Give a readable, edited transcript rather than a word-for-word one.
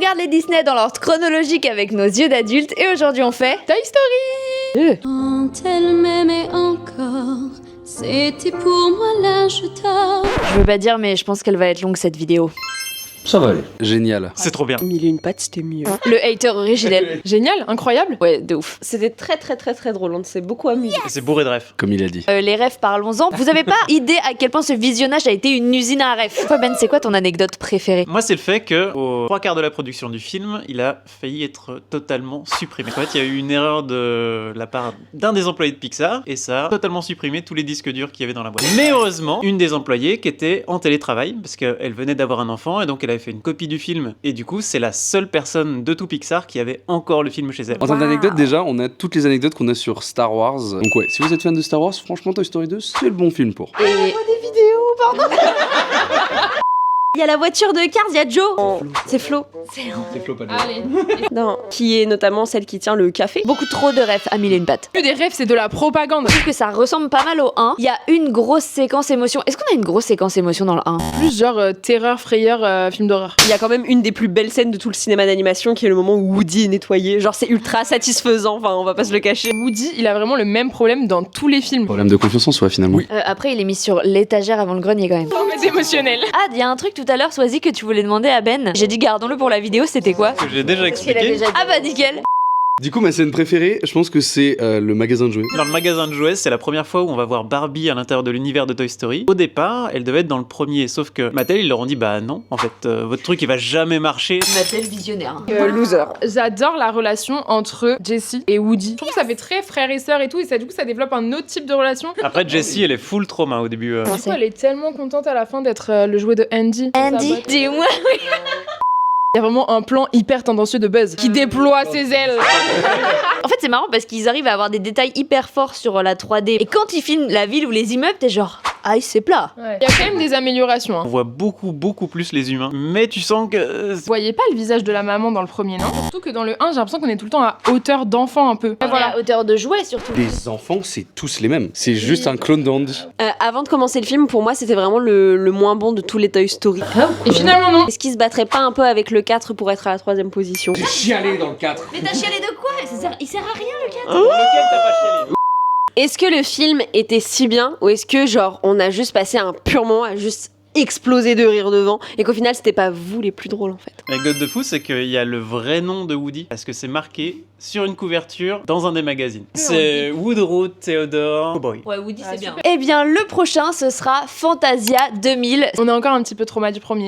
regarde les Disney dans l'ordre chronologique avec nos yeux d'adultes et aujourd'hui on fait Toy Story. Quand elle m'aimait encore, c'était pour moi l'âge d'or. Je veux pas dire mais je pense qu'elle va être longue cette vidéo. Ça va aller. Génial. C'est trop bien. Mille et une pattes, c'était mieux. Le hater originel. Génial, incroyable. Ouais, de ouf. C'était très drôle, on s'est beaucoup amusé. C'est bourré de rêves. Comme il a dit. Les refs, parlons-en. Vous avez pas idée à quel point ce visionnage a été une usine à refs. Toi Ben, c'est quoi ton anecdote préférée? Moi, c'est le fait que aux 3/4 de la production du film, il a failli être totalement supprimé. En fait, il y a eu une erreur de la part d'un des employés de Pixar et ça a totalement supprimé tous les disques durs qu'il y avait dans la boîte. Mais heureusement, une des employées qui était en télétravail parce qu'elle venait d'avoir un enfant et donc elle avait fait une copie du film et du coup, c'est la seule personne de tout Pixar qui avait encore le film chez elle. En termes d'anecdotes, déjà, on a toutes les anecdotes qu'on a sur Star Wars. Donc ouais, si vous êtes fan de Star Wars, franchement, Toy Story 2, c'est le bon film pour. Il y a la voiture de Cars, il y a Joe. C'est Flo. C'est Flo, pas de Allez. Non, qui est notamment celle qui tient le café. Beaucoup trop de refs à mille et une pattes. Plus des rêves, c'est de la propagande. Je trouve que ça ressemble pas mal au 1. Il y a une grosse séquence émotion. Est-ce qu'on a une grosse séquence émotion dans le 1? Plus genre terreur, frayeur, film d'horreur. Il y a quand même une des plus belles scènes de tout le cinéma d'animation qui est le moment où Woody est nettoyé. Genre c'est ultra satisfaisant, enfin on va pas se le cacher. Woody, il a vraiment le même problème dans tous les films. Problème de confiance en soi, finalement. Oui. Après, il est mis sur l'étagère avant le grenier quand même. C'est émotionnel. Ah, il y a un truc tout à l'heure, Swazi, que tu voulais demander à Ben. J'ai dit gardons-le pour la vidéo, c'était quoi? Que j'ai déjà expliqué. Ah bah nickel. Du coup, ma scène préférée, je pense que c'est le magasin de jouets. Dans le magasin de jouets, c'est la première fois où on va voir Barbie à l'intérieur de l'univers de Toy Story. Au départ, elle devait être dans le premier, sauf que Mattel, ils leur ont dit bah non, en fait, votre truc il va jamais marcher. Mattel visionnaire. Loser. J'adore la relation entre Jessie et Woody. Je trouve que ça fait très frère et sœur et tout, et ça, du coup ça développe un autre type de relation. Après, Jessie, elle est full trauma au début. Du coup, elle est tellement contente à la fin d'être le jouet de Andy. Andy, dis-moi. Il y a vraiment un plan hyper tendancieux de Buzz qui déploie ses ailes. En fait, c'est marrant parce qu'ils arrivent à avoir des détails hyper forts sur la 3D. Et quand ils filment la ville ou les immeubles, t'es genre, aïe, c'est plat. Ouais. Il y a quand même des améliorations. On voit beaucoup plus les humains, mais tu sens que... Vous voyez pas le visage de la maman dans le premier, non? Surtout que dans le 1, j'ai l'impression qu'on est tout le temps à hauteur d'enfant un peu. Voilà, à hauteur de jouet surtout. Les enfants, c'est tous les mêmes. C'est juste un clone d'Andy. Avant de commencer le film, pour moi, c'était vraiment le moins bon de tous les Toy Story. Et finalement, non. Est-ce qu'il se battrait pas un peu avec le 4 pour être à la 3ème position? J'ai chialé dans le 4. Mais t'as chialé de quoi? Il sert à rien le 4. Lequel t'as pas chialé? Est-ce que le film était si bien ou est-ce que genre on a juste passé un pur moment à juste exploser de rire devant et qu'au final c'était pas vous les plus drôles en fait? L'anecdote de fou, c'est qu'il y a le vrai nom de Woody, parce que c'est marqué sur une couverture dans un des magazines. C'est Woodrow Theodore Cowboy. Ouais, Woody, c'est bien. Eh bien, le prochain, ce sera Fantasia 2000. On est encore un petit peu trauma du premier.